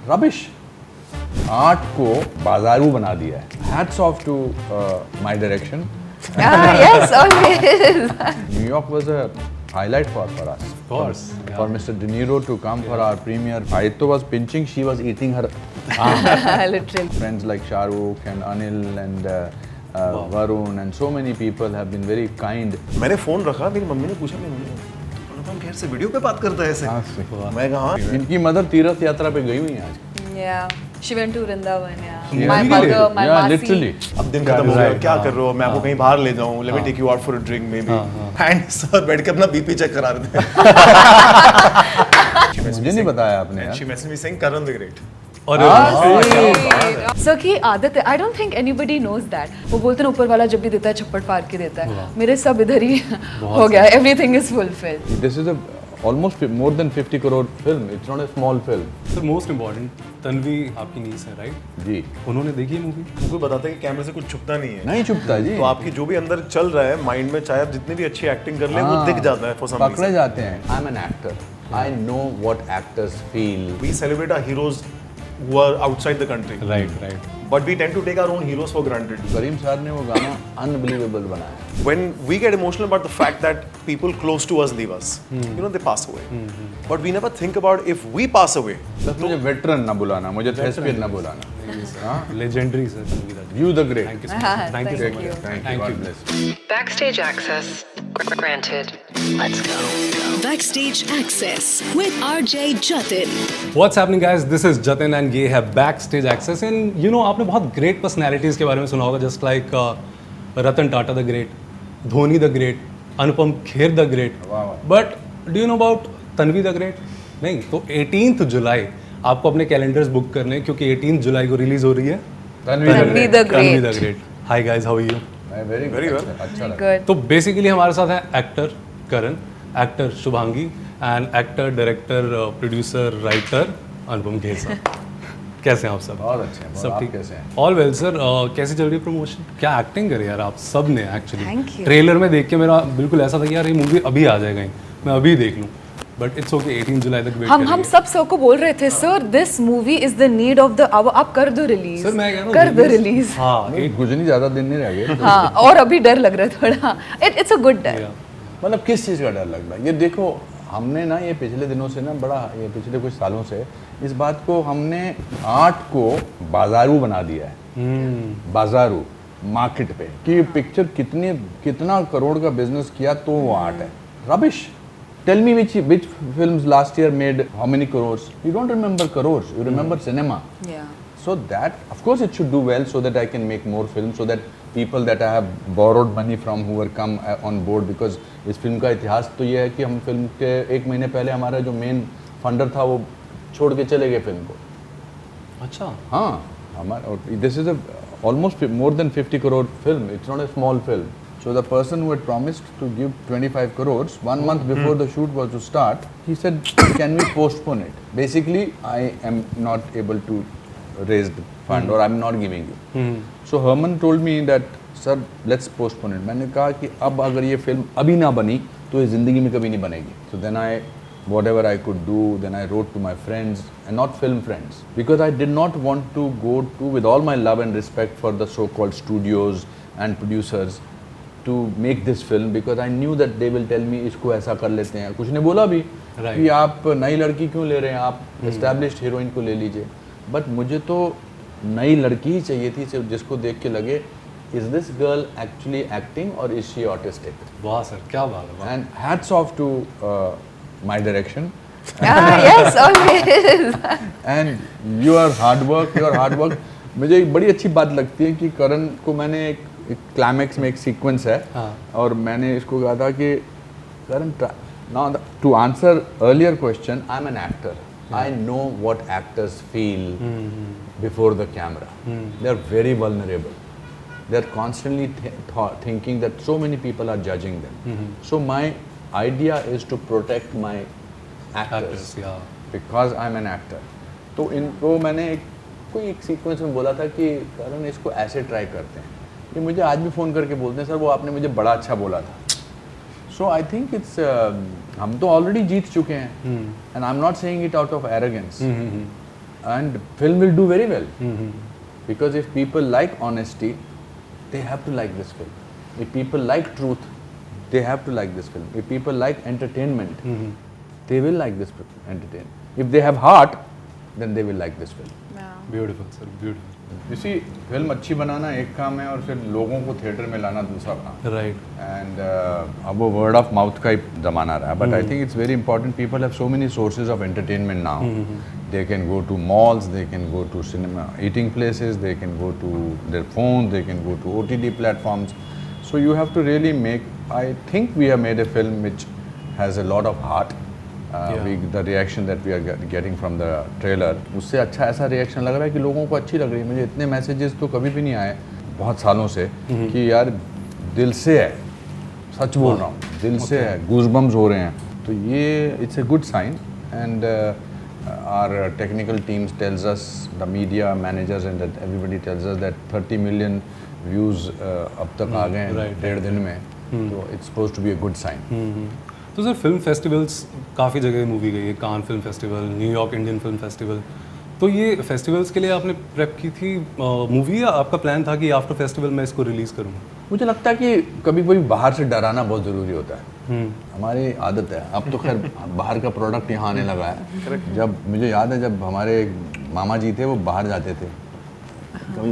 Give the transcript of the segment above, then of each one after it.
Rubbish. Art को बाजारू बना दिया है। Hats off to my direction. Yes, always. New York was a highlight for us. Of course. For Mr. De Niro to come for our premiere. Aito was pinching, she was eating her Literally. friends like Shah Rukh and Anil and Varun and so many people have been very kind. मैंने phone रखा, मेरी mummy ने पूछा, मेरी mummy ने अनुपम खेर से video पे बात करता है ऐसे। हाँ, से। मैं कहा इनकी मदर तीर्थ यात्रा पे गई हुई हैं आज। Yeah. She went to Vrindavan, yeah. Yeah. My mother, my Yeah, Masi. literally. अब दिन खत्म हो गया, Right, क्या हाँ, कर रहे हो, मैं आपको कहीं बाहर ले जाऊं, let me take you out for a drink maybe, and sir बैठ के अपना बीपी चेक करा रहे थे। मुझे नहीं बताया आपने And यार। she messaged me saying Karan the Great। और सर की आदत है, I don't think anybody knows that. वो बोलते हैं ऊपर वाला जब भी देता है छप्पड़ फाड़ के देता है। मेरे सब इधर ही हो गया, everything is fulfilled. This is a almost more than 50 crore film. It's not a small film. Sir most important, Tanvi आपकी नीस है राइट? जी। उन्होंने देखी है मूवी? उनको बताते हैं कि कैमरे से कुछ छुपता नहीं है, नहीं छुपता जी। तो आपकी जो भी अंदर चल रहा है माइंड में, चाहे आप जितनी भी अच्छी एक्टिंग कर लें, वो दिख जाता है for some पकड़े reason। जाते हैं। I'm an actor. I know what actors feel. We celebrate our heroes who are outside the country, right but we tend to take our own heroes for granted। Karim sir ने वो गाना unbelievable बनाया। When we get emotional about the fact that people close to us leave us, you know, they pass away, but we never think about if we pass away, बस मुझे veteran ना बुलाना, मुझे thespian ना बुलाना। Legendary sir Tanvi दा। You the great. Thank you so much, thank you so Thank much. you. Thank you. Thank God you. bless. Backstage access granted. Let's go. Backstage Access with RJ Jatin. What's happening guys? This is Jatin and ये है Backstage Access and you know आपने बहुत great personalities के बारे में सुना होगा, just like Ratan Tata the great, Dhoni the great, Anupam Kher the great. वाह। But do you know about Tanvi the great? नहीं, तो 18th जुलाई आपको अपने कैलेंडर्स बुक करने हैं क्योंकि 18th जुलाई को रिलीज हो रही है Tanvi Tanvi the Tanvi Great. The great. Hi guys, how are you? Very well. अच्छा लगा। Good. तो बेसिकली हमारे साथ है actor Karan, actor Shubhangi and actor director producer writer Anupam Kher साहब। कैसे हैं आप सब? बहुत अच्छे हैं। सब आप ठीक कैसे हैं? All well sir. कैसी चल रही है प्रमोशन? क्या एक्टिंग करे यार आप सब ने एक्चुअली। Thank you. ट्रेलर में देख के मेरा बिल्कुल ऐसा था कि यार ये मूवी अभी आ जाएगा, मैं अभी देख लूँ, बट इट्स ओके, 18 जुलाई तक वेट हम सब सर को बोल रहे थे, sir this movie is the need of the hour, आप कर दो रिलीज। सर मैं कह रहा हूँ कर दो रिलीज। हाँ नहीं, कुछ नहीं, ज्यादा दिन नहीं रह गए। हाँ, और अभी डर लग रहा है थोड़ा। इट्स अ गुड डर। मतलब किस चीज़ का डर लग रहा है? ये देखो, हमने ना ये पिछले दिनों से ना बड़ा, ये पिछले कुछ सालों से इस बात को, हमने आर्ट को बाजारू बना दिया है। बाजारू मार्केट पे कि ये पिक्चर कितना करोड़ का बिजनेस किया तो वो आर्ट है। Rubbish. Tell me which films last year made how many crores? You don't remember crores, you remember cinema. Yeah. So that, of course, it should do well so that I can make more films, so that people that I have borrowed money from who were come on board, because इस film का इतिहास तो ये है कि हम film के एक महीने पहले हमारा जो मेन फंडर था वो छोड़ के चले गए फिल्म को। अच्छा हाँ, हमारा, this is a almost more than 50 crore film. It's not a small film. So the person who had promised to give 25 crores 1 month before the shoot was to start, he said, can we postpone it? Basically, I am not able to raise the fund or I'm not giving you. So Herman told me that, sir, let's postpone it. मैंने कहा कि अब अगर ये film अभी ना बनी तो ये ज़िंदगी में कभी नहीं बनेगी. So then whatever I could do, then I wrote to my friends, and not film friends, because I did not want to go to, with all my love and respect for the so-called studios and producers, to make this film, because I knew that they will tell me इसको ऐसा कर लेते हैं। कुछ ने बोला भी कि आप नई लड़की क्यों ले रहे हैं, आप एस्टैब्लिश्ड हीरोइन को ले लीजिए। बट मुझे तो नई लड़की ही चाहिए थी, सिर्फ जिसको देख के लगे is this girl actually acting और इज शी ऑटिस्टिक। वाह सर, क्या बात है। And hats off to my direction. Yes, always. And your hard work. मुझे एक बड़ी अच्छी बात लगती है कि करण को मैंने एक क्लाइमेक्स में एक सीक्वेंस है, और मैंने इसको कहा था कि Karan, now to answer earlier question, I am an actor, I know what actors feel before the camera. They are very vulnerable, they are constantly thinking that so many people are judging them. So my idea is to protect my actors, because I'm an actor. तो इनको मैंने कोई एक sequence में बोला था कि करण इसको ऐसे ट्राई करते हैं। ये मुझे आज भी फ़ोन करके बोलते हैं, सर वो आपने मुझे बड़ा अच्छा बोला था। सो आई थिंक इट्स, हम तो ऑलरेडी जीत चुके हैं, and I am not saying it out of arrogance, and film will do very well. Because if people like honesty, they have to like this film. If people like truth, they have to like this film. If people like entertainment, they will like this entertainment. If they have heart, then they will like this film. Beautiful sir, beautiful. You see, film अच्छी बनाना एक काम है और फिर लोगों को theatre में लाना दूसरा काम. राइट. And अब वो word of mouth का ही ज़माना रहा है. But I think it's very important. People have so many sources of entertainment now. They can go to malls, they can go to cinema, eating places, they can go to their phones, they can go to OTT platforms. So you have to really make. I think we have made a film which has a lot of heart. The reaction that we are getting from the trailer, उससे अच्छा ऐसा reaction लग रहा है कि लोगों को अच्छी लग रही है. मुझे इतने मैसेजेस तो कभी भी नहीं आए बहुत सालों से कि यार दिल से है, सच बोल रहा हूँ, दिल से है, गूज़बम्स हो रहे हैं. तो ये it's a good sign. And our technical teams tells us, the media managers and that everybody tells us that 30 million views अब तक आ गए हैं 1.5 दिन में. तो it's supposed to be a good sign. तो सर फिल्म फेस्टिवल्स काफ़ी जगह मूवी गई है, Cannes film festival, New York Indian film festival. तो ये फेस्टिवल्स के लिए आपने प्रेप की थी मूवी, या आपका प्लान था कि आफ्टर फेस्टिवल मैं इसको रिलीज़ करूँ? मुझे लगता है कि कभी कभी बाहर से डराना बहुत ज़रूरी होता है. हमारी आदत है. अब तो खैर बाहर का प्रोडक्ट यहाँ आने लगा है. जब मुझे याद है जब हमारे मामा जी थे वो बाहर जाते थे, कभी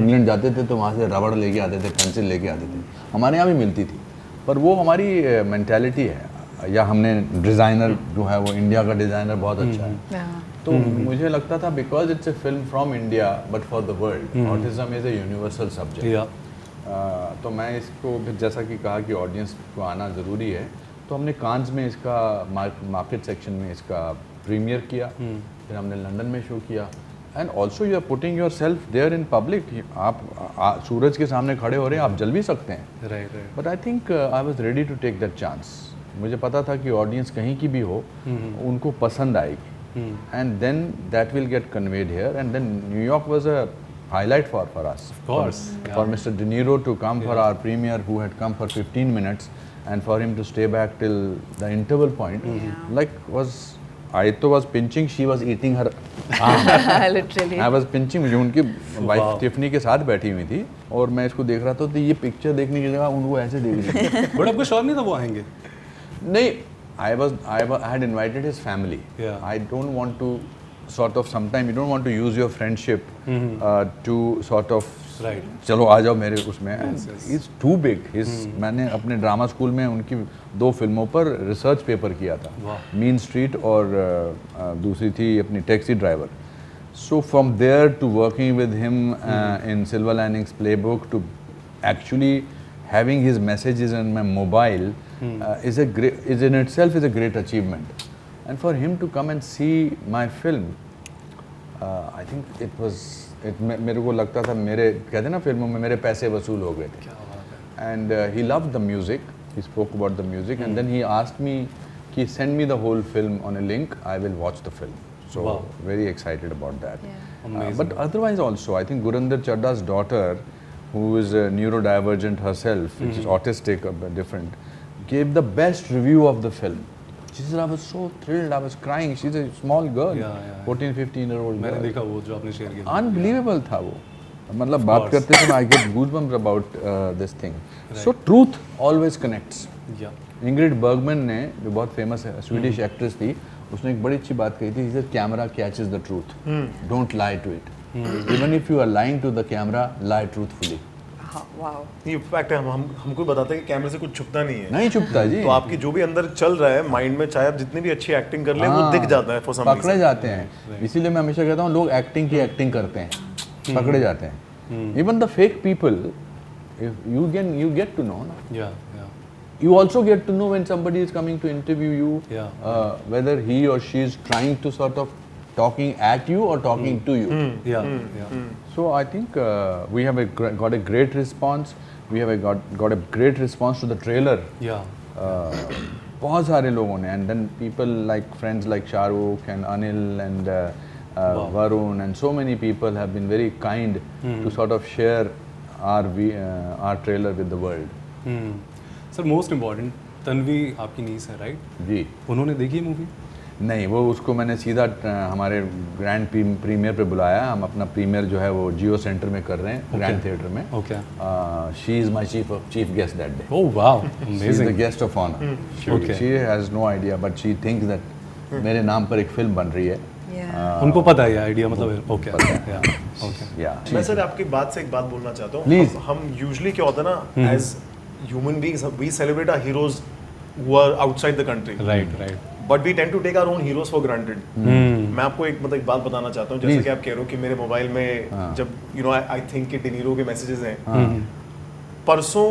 इंग्लैंड जाते थे तो वहाँ से रबड़ लेके आते थे, पेंसिल लेके आते थे. हमारे यहाँ भी मिलती थी, पर वो हमारी मेंटालिटी है. या हमने डिज़ाइनर जो है वो इंडिया का डिज़ाइनर बहुत अच्छा है. तो मुझे लगता था because it's a film from India but for the world, autism is a universal subject. तो मैं इसको फिर जैसा कि कहा कि ऑडियंस को आना ज़रूरी है, तो हमने कांस में इसका मार्केट सेक्शन में इसका प्रीमियर किया. फिर हमने लंदन में शो किया. And also you are putting yourself there in public. आप सूरज के सामने खड़े हो रहे हैं, आप जल भी सकते हैं. Right. But I think I was ready to take that chance. मुझे पता था कि ऑडियंस कहीं की भी हो उनको पसंद आएगी. And then that will get conveyed here. And then New York was a highlight for us. Of course. For Mr. De Niro to come for our premiere, who had come for 15 minutes, and for him to stay back till the interval point, like I was pinching, she was eating her arm. Literally. I was pinching. मुझे उनकी wife Tiffany के साथ बैठी हुई थी और मैं इसको देख रहा था. तो ये पिक्चर देखने की जगह उनको ऐसे देख रही थी. बट आपको श्योर नहीं था वो आएंगे? नहीं, I had invited his family. I don't want to sort of, sometimes you don't want to use your friendship to sort of चलो आ जाओ मेरे उसमें. He's too big. मैंने अपने ड्रामा स्कूल में उनकी 2 फिल्मों पर रिसर्च पेपर किया था. मीन स्ट्रीट और दूसरी थी अपनी taxi driver. So from there to working with him in Silver Linings Playbook to actually having his messages on my mobile is in itself is a great achievement. And for him to come and see my film, I think it was, मेरे को लगता था मेरे कहते ना फिल्मों में मेरे पैसे वसूल हो गए थे. And he loved the music. He spoke about the music, and then he asked me कि send me the whole film on a link. I will watch the film. So very excited about that. But otherwise also, I think Gurinder Chadda's daughter, who is neurodivergent herself, which is autistic, different, gave the best review of the film. She said, I was so thrilled, I was crying. She's a small girl, 14-15-year-old girl. मैंने देखा वो जो आपने share किया. Unbelievable था वो. मतलब बात करते समय I get goosebumps about this thing. So truth always connects. Ingrid Bergman ने जो बहुत फेमस है स्वीडिश एक्ट्रेस थी, उसने एक बड़ी अच्छी बात कही थी. He said, camera catches the truth. Don't lie to it. Even if you are lying to the camera, lie truthfully. ये फैक्ट है. हमको बताते हैं कि कैमरे से कुछ छुपता नहीं है. नहीं छुपता जी. तो आपकी जो भी अंदर चल रहा है माइंड में, चाहे आप जितनी भी अच्छी एक्टिंग कर ले, वो दिख जाता है. फॉर सम रीजन पकड़े जाते हैं. इसीलिए मैं हमेशा कहता हूँ लोग एक्टिंग की एक्टिंग करते हैं, पकड़े जाते हैं. Even the fake people, you get to know ना. You also get to know when somebody is coming to interview you, whether he or she is trying to sort of talking at you or talking to you. So I think we have got a great response. We have got a great response to the trailer. बहुत सारे लोगों ने, and then people like friends like Shahrukh and Anil and Varun and so many people have been very kind to sort of share our trailer with the world. Sir most important, Tanvi आपकी नीस है right? जी. उन्होंने देखी movie? नहीं, वो उसको मैंने सीधा हमारे ग्रैंड प्रीमियर पे बुलाया। हम अपना प्रीमियर जो है वो जियो सेंटर में कर रहे हैं, ग्रैंड थिएटर में। Okay. She is my chief guest that day. Oh wow, she is the amazing. Guest of honour. Okay. She has no idea but she thinks that मेरे नाम पर एक फिल्म बन रही है। Yeah. उनको पता है ये आइडिया, मतलब ओके या ओके। या मैं सर आपकी बात से एक बात बोलना चाहता हूँ। Please. हम यूजुअली क्या होता है ना, as human beings we celebrate our heroes who are outside the country, right. But we tend to take our own heroes for granted. मैं आपको एक मतलब एक बात बताना चाहता हूँ, जैसे कि आप कह रहे हो कि मेरे मोबाइल में जब यू नो आई थिंक कि डिनीरो के मैसेजेस हैं। परसों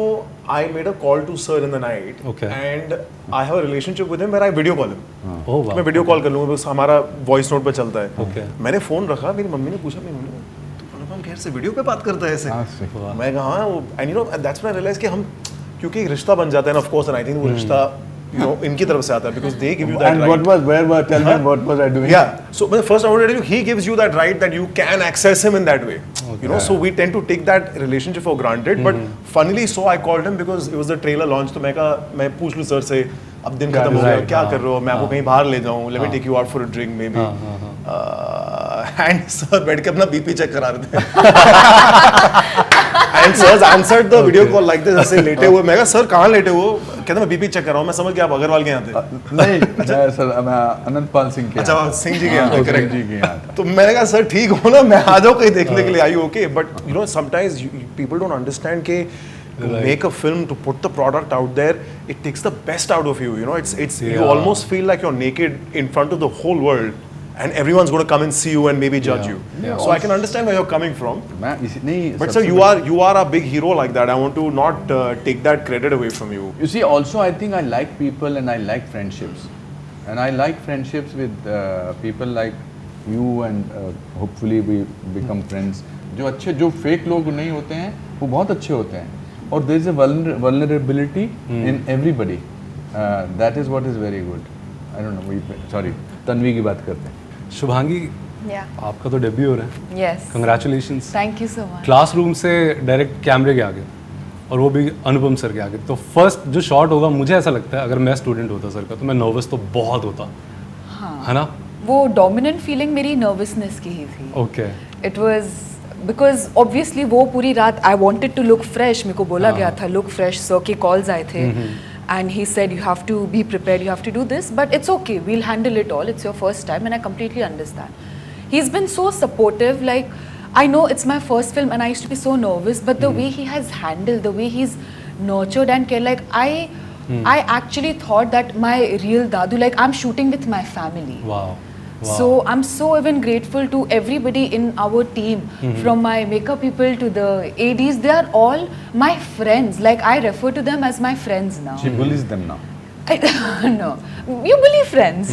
I made a call to sir in the night Okay. And I have a relationship with him where I video call him. Oh मैं वाओ, वीडियो कॉल कर लूँगा, बस हमारा वॉइस नोट पे चलता है। Okay. मैंने फोन रखा, मेरी मम्मी ने पूछा, मेरी मम्मी ने, तू अनुपम खेर से वीडियो पे बात करता है ऐसे? हाँ, सही। मैं कहा हाँ, वो and you know that's when I realise कि हम क्योंकि एक रिश्ता बन जाता है ना, of course, and I think वो रिश्ता यू नो इनकी तरफ से आता है, because they give you that And right. what was where was tell me what was I doing? Yeah. So but first I want to tell you, he gives you that right that you can access him in that way. You know, so we tend to take that relationship for granted. But funnily, so I called him because it was the trailer launch. तो मैं कहा मैं पूछ लूँ sir से, अब दिन खत्म हो गया, क्या कर रहे हो, मैं आपको कहीं बाहर ले जाऊँ, let me take you out for a drink maybe. And sir बैठ के अपना BP चेक करा रहे थे. And sir answered the video call like this, ऐसे लेटे हुए. मैं कहा सर कहाँ लेटे हो? कहते मैं BP चेक कर रहा हूँ. मैं समझ गया आप अग्रवाल के यहाँ थे. नहीं, मैं सर मैं अनंतपाल सिंह के अच्छा, सिंह जी के यहाँ थे, सिंह correct. जी के यहाँ था। तो मैंने कहा सर ठीक हो ना, मैं आ जाऊँ कहीं देखने के लिए, I okay? But you know sometimes people don't understand के to make a film, to put the product out there, it takes the best out of you. You know, it's you almost feel like you're naked in front of the whole world, and everyone's going to come and see you and maybe judge you. Yeah. So I can understand where you're coming from. मैं इसी नहीं। But sir, you are a big hero like that. I want to not take that credit away from you. You see, also I think I like people and I like friendships, and I like friendships with people like you, and hopefully we become friends. जो अच्छे, जो fake लोग नहीं होते हैं, वो बहुत अच्छे होते हैं, और there is a vulnerability in everybody. That is what is very good. I don't know. Sorry, Tanvi की बात करते हैं। शुभांगी, Yeah. आपका तो डेब्यू हो रहा है, Yes. Congratulations. Thank you so much. Classroom से डायरेक्ट कैमरे के आगे, और वो भी अनुपम सर के आगे, तो फर्स्ट जो शॉट होगा, मुझे ऐसा लगता है अगर मैं स्टूडेंट होता सर का तो मैं नर्वस तो बहुत होता, है ना? वो डोमिनेंट फीलिंग मेरी नर्वसनेस की ही थी. Okay. It was because obviously वो पूरी रात I wanted to look fresh. मेरे को बोला गया था look fresh. सर के calls आए थे and he said you have to be prepared, you have to do this, but it's okay, we'll handle it all. It's your first time and I completely understand. He's been so supportive. Like I know it's my first film and I used to be so nervous, but the way he has handled, the way he's nurtured and cared, like I actually thought that my real Dadu, like I'm shooting with my family. Wow. So I'm so even grateful to everybody in our team, from my makeup people to the ADs. They are all my friends. Like I refer to them as my friends now. She bullies them now. No, you bully friends.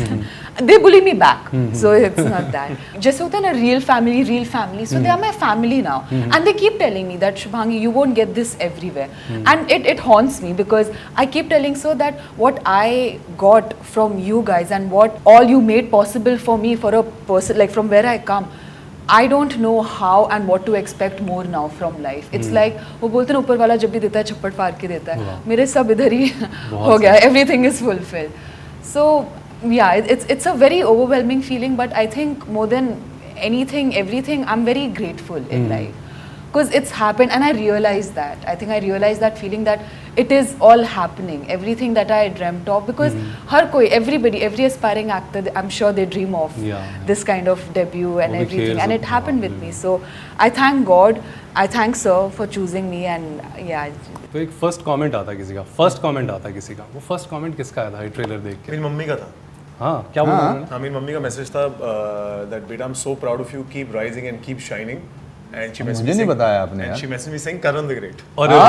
They bully me back. So it's not that. Just होता है ना real family. So they are my family now. And they keep telling me that Shubhangi, you won't get this everywhere. And it haunts me because I keep telling so that what I got from you guys and what all you made possible for me, for a person like from where I come, I don't know how and what to expect more now from life. It's like वो बोलते हैं ऊपर वाला जब भी देता है छप्पड़ फाड़ के देता है. मेरे सब इधर ही हो गया. Everything is fulfilled. So yeah, it's a very overwhelming feeling, but I think more than anything, everything, I'm very grateful in life. Because it's happened and I realized that. I think I realized that feeling that it is all happening. Everything that I dreamt of. Because everybody, every aspiring actor, I'm sure they dream of this kind of debut and everything. And it happened with me. So I thank God. I thank sir for choosing me and yeah. तो एक first comment आता है किसी का, वो first comment किसका आया था ये ट्रेलर देख के? मेरी मम्मी का था. हाँ, क्या बोला उन्होंने? हाँ, मेरी मम्मी का मैसेज था that बेटा I'm so proud of you, keep rising and keep shining. And she messaged me मुझे नहीं saying- बताया आपने And यार। she messaged me saying Karan the Great. अरे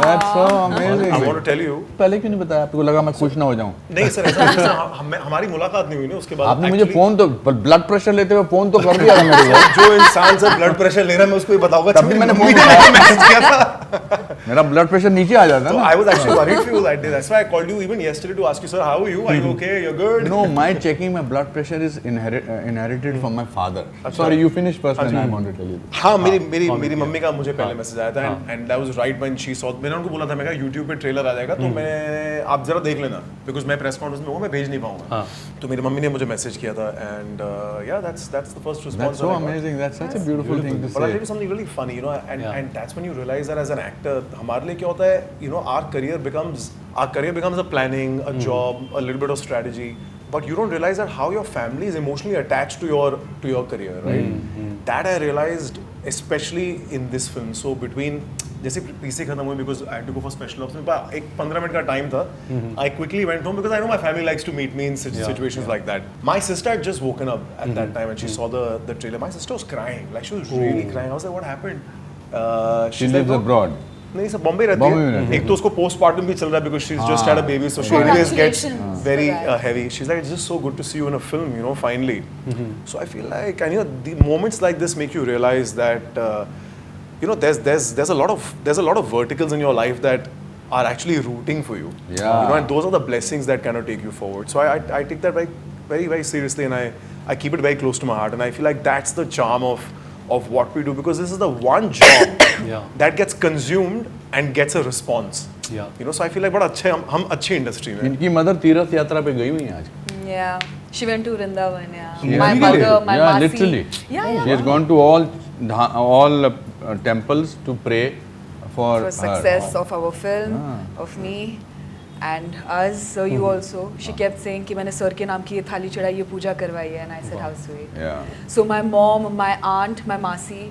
That's so amazing. I want to tell you. पहले क्यों नहीं बताया? आपको लगा मैं खुश ना हो जाऊं? नहीं सर, ऐसा नहीं, सर, हमारी मुलाकात नहीं हुई ना उसके बाद. आपने मुझे actually- फोन तो ब्लड प्रेशर लेते हुए फोन तो कर दिया था मेरे को। जो इंसान से ब्लड प्रेशर ले रहा है मैं उसको ही बताऊंगा. तभी मैंने मम्मी फोन ने मैसेज किया था. मेरा ब्लड प्रेशर नीचे आ जाता So ना. I was actually worried for you that day. That's why I called you even yesterday to ask you, sir, how are you? Are you okay? You're good? No, my checking my blood pressure is inherited from my father. Sorry, you finish first, and I want to tell you. हाँ मेरी mummy का मुझे पहले message आया था and that was right when she saw. मैंने उनको बोला था मैं कहा YouTube पे ट्रेलर आ जाएगा तो मैं आप जरा देख लेना because मैं प्रेस कॉन्फ्रेंस में हूँ मैं भेज नहीं पाऊंगा. तो मेरी मम्मी ने मुझे मैसेज किया था and yeah that's the first response. That's so amazing. That's such a beautiful thing to But I'll tell you say. something really funny, you know, and that's when you realize that as an actor, हमारे लिए क्या होता है, you know, our career becomes a planning, a job, a little bit of strategy, but you don't realize that how your family is emotionally attached to your career, right? That I realized, especially in this film. So between जैसे PC खत्म हुई because I had to go for special ops में एक 15 minute का time था. I quickly went home because I know my family likes to meet me in situations like that. My sister had just woken up at that time and she saw the trailer. My sister was crying, like she was really crying. I was like, what happened? She She's lives like, abroad. नहीं सब बॉम्बे रहती बॉम्बे में है. रहती एक तो उसको postmortem भी चल रहा है because she's just had a baby, so she anyways gets Congratulations very for that. heavy. She's like, it's just so good to see you in a film, you know, finally. So I feel like, and you know, the moments like this make you realize that, you know, there's a lot of verticals in your life that are actually rooting for you. Yeah. You know, and those are the blessings that kind of take you forward. So I take that very seriously, and I keep it very close to my heart, and I feel like that's the charm of what we do because this is the one job that gets consumed and gets a response. Yeah. You know, so I feel like बड़ा अच्छे हम अच्छी industry में. इनकी mother तीर्थ यात्रा पे गई हुई है आज. Yeah, she went to Vrindavan. Yeah, Yeah. my Really? mother, my Yeah, masi. literally. Yeah. She has gone to all temples to pray for For success her. of our film, of me, and us. So you also. She kept saying कि मैंने sir के नाम की ये थाली चढ़ाई, ये पूजा करवाई है, and I said how sweet. Yeah. So my mom, my aunt, my masi,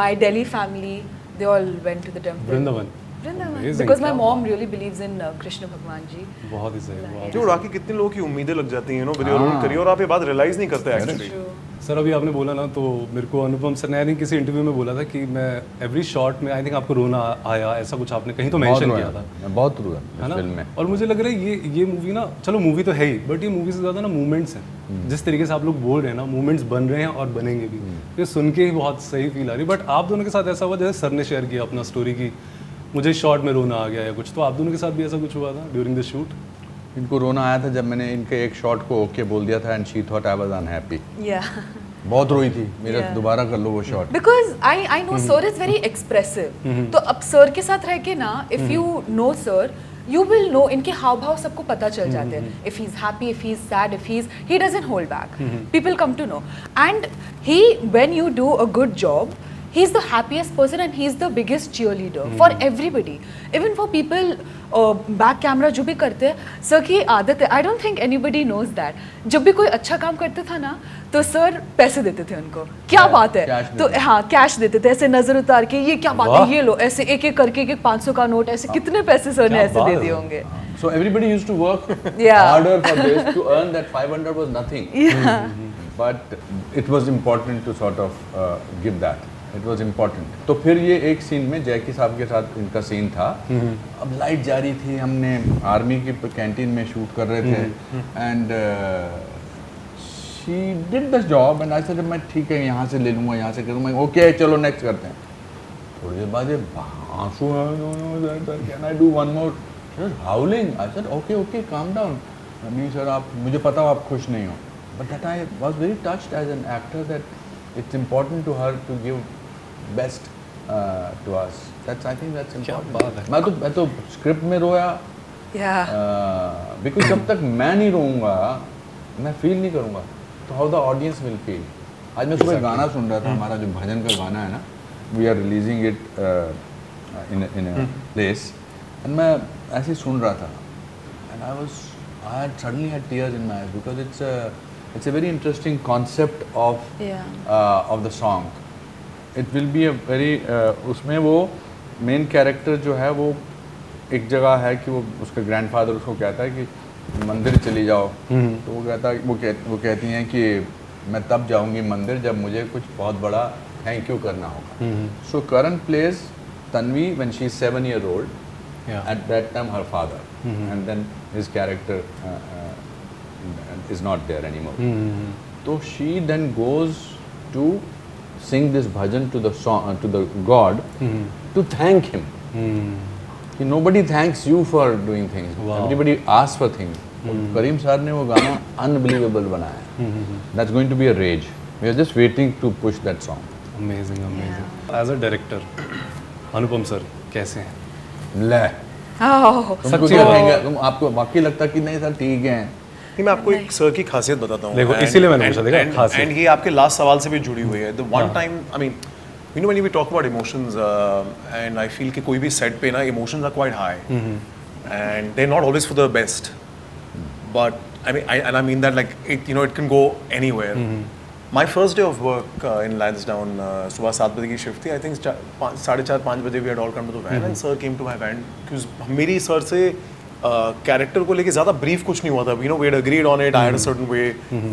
my Delhi family, they all went to the temple. Vrindavan. Vrindavan. Amazing. Because my क्या mom really believes in Krishna Bhagwan ji. बहुत ही सही. बहुत क्यों उड़ा के कितने लोगों की उम्मीदें लग जाती हैं, you know, with your own career और आप ये बात realize नहीं करते actually. True. सर अभी आपने बोला ना तो मेरे को अनुपम सर ने आई थिंक किसी इंटरव्यू में बोला था कि मैं एवरी शॉट में आई थिंक आपको रोना आया ऐसा कुछ आपने कहीं तो बहुत मेंशन रोया. किया था मैं बहुत रोया है इस ना. फिल्म में. और मुझे लग रहा है ये मूवी ना चलो मूवी तो है ही बट ये मूवी से ज़्यादा ना मूवमेंट्स हैं. जिस तरीके से आप लोग बोल रहे हैं ना मूवमेंट्स बन रहे हैं और बनेंगे भी. ये सुन के ही बहुत सही फील आ रही है. बट आप दोनों के साथ ऐसा हुआ जैसे सर ने शेयर किया अपना स्टोरी की मुझे शॉट में रोना आ गया या कुछ, तो आप दोनों के साथ भी ऐसा कुछ हुआ था ड्यूरिंग द शूट? इनको रोना आया था जब मैंने इनके एक शॉट को ओके बोल दिया था and she thought I was unhappy. Yeah. बहुत रोई थी. मेरा Yeah. दोबारा कर लो वो shot. Because I know sir is very expressive. तो अब सर के साथ रह के ना, if you know sir, you will know इनके हाव भाव सबको पता चल जाते हैं. If he's happy, if he's sad, he doesn't hold back. People come to know. And when you do a good job, he's the happiest person and he's the biggest cheerleader for everybody. Even for people back camera जो भी करते हैं sir की आदत है. I don't think anybody knows that. जब भी कोई अच्छा काम करते था ना तो सर पैसे देते थे उनको. क्या बात है. तो हाँ कैश देते थे ऐसे नजर उतार के ये क्या बात है ये लो ऐसे एक एक करके एक 500 का नोट ऐसे कितने पैसे सर ने ऐसे दे दिए होंगे. So everybody used to work Yeah. harder for this to earn that 500 was nothing. Yeah. But it was important to sort of give that. It was important. तो फिर ये एक सीन में जैकी साहब के साथ इनका सीन था. अब लाइट जा रही थी, हमने आर्मी की कैंटीन में शूट कर रहे थे and she did the job and I said मैं ठीक है यहाँ से ले लूँगा यहाँ से करूँगा. ओके चलो नेक्स्ट करते हैं. थोड़ी देर बाद ये आंसू can I do one more howling. I said okay calm down. नहीं सर आप मुझे पता हो आप खुश नहीं हो. But that I was very touched as an actor that it's important to her to give best to us. That's I think that's important. मैं तो स्क्रिप्ट में रोया बिकॉज जब तक मैं नहीं रोऊंगा मैं फील नहीं करूँगा तो how the audience will feel. आज मैं सुबह गाना सुन रहा था हमारा जो भजन का गाना है ना we are releasing it in a place and मैं ऐसे ही सुन रहा था and I had suddenly had tears in my eyes because it's a very interesting concept of the song. It will be a very उसमें वो main character जो है वो एक जगह है कि वो उसका ग्रैंडफादर उसको कहता है कि मंदिर चली जाओ. तो वो कहता है वो कहती हैं कि मैं तब जाऊंगी मंदिर जब मुझे कुछ बहुत बड़ा थैंक यू करना होगा. So Karan plays Tanvi when she is 7 years old. At that time her father and then his character is not there anymore. So she then goes to sing this bhajan to the song to the god to thank him. कि nobody thanks you for doing things. Wow. Everybody asks for things. Karim sir ने वो गाना unbelievable बनाया. That's going to be a rage. We are just waiting to push that song. Amazing amazing. As a director Anupam sir कैसे हैं? ले Oh, तुमको क्या लगेगा? तुम आपको वाकई लगता कि नहीं सर ठीक है? नहीं, मैं आपको एक सर की खासियत बताता हूँ. देखो, And- इसीलिए मैंने पूछा, देखा, and- खासियत. and ये आपके लास्ट सवाल से भी जुड़ी हुई है. The one time, I mean, you know when we talk about emotions, and I feel कि कोई भी set पे ना emotions are quite high, and they're not always for the best. But I mean, I mean that like it, you know, it can go anywhere. My first day of work in Lansdowne, सुबह 7 बजे की shift थी. I think 4:30-5 बजे we had all come to the van, and sir came to my van because मेरी sir से character को लेके ज़्यादा ब्रीफ कुछ नहीं हुआ था. You know, we had agreed on it. I had a certain way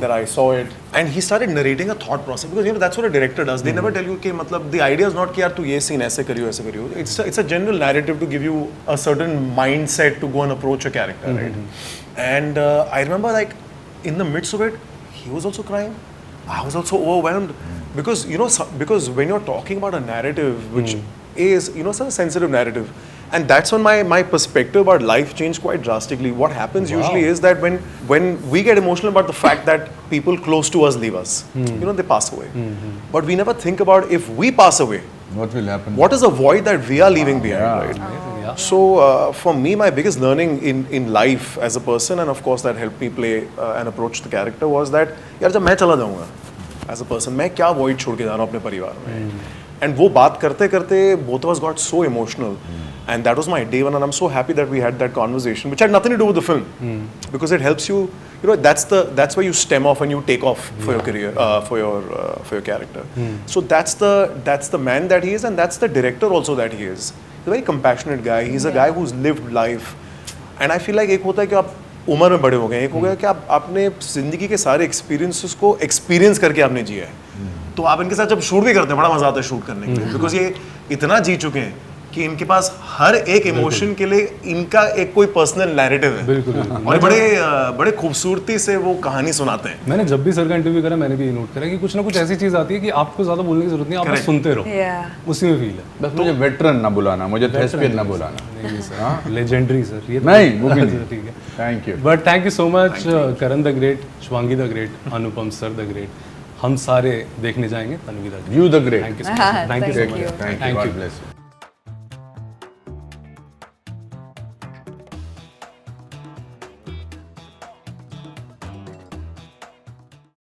that I saw it, and he started narrating a thought process because you know that's what a director does. They never tell you कि मतलब the idea is not कि यार तू ये scene ऐसे करियो ऐसे करियो. It's a general narrative to give you a certain mindset to go and approach a character, right? And I remember like in the midst of it, he was also crying. I was also overwhelmed because you know because when you're talking about a narrative which is you know such a sensitive narrative, and that's when my perspective about life changed quite drastically. What happens usually is that when we get emotional about the fact that people close to us leave us, you know, they pass away, but we never think about if we pass away, What will happen? what is the void that we are leaving behind, Yeah. right? Yeah. So for me, my biggest learning in life as a person, and of course that helped me play and approach the character, was that यार जब मैं चला जाऊँगा as a person, मैं क्या void छोड़ के जा रहा हूँ अपने परिवार में. And वो बात करते करते both of us got so emotional, and that was my day one, and I'm so happy that we had that conversation, which had nothing to do with the film, because it helps you. You know, that's where you stem off and you take off for your career, for your character. So that's the man that he is, and that's the director also that he is. He's a very compassionate guy. He's a guy who's lived life, and I feel like एक होता है कि आप उम्र में बड़े हो गए, एक हो गया कि आप आपने जिंदगी के सारे एक्सपीरियंसेस को एक्सपीरियंस करके आपने जिया है. तो आप इनके साथ जब शूट भी करते हैं बड़ा मजा आता है शूट करने के लिए, बिकॉज ये इतना जी चुके हैं कि इनके पास हर एक इमोशन के लिए इनका एक कोई पर्सनल नैरेटिव है. बिल्कुल, बिल्कुल. और बड़े खूबसूरती से वो कहानी सुनाते हैं. मैंने जब भी सर का इंटरव्यू करा मैंने भी ये नोट करा कि कुछ ना कुछ ऐसी चीज़ आती है कि आपको ज़्यादा बोलने की जरूरत नहीं, आप बस Correct. सुनते रहो. yeah. उसी में फील है. बस मुझे वेटरन ना बुलाना, मुझे थेस्पियन ना बुलाना. हाँ? लेजेंडरी सर ये नहीं, वो भी नहीं. ठीक है. Thank you. But thank you so much Karan the great, Shivangi the great, Anupam sir the great. हम सारे देखने जाएंगे Tanvi the great. You the great. Thank you so much. Thank you so Thank much. you. Thank you. God bless you.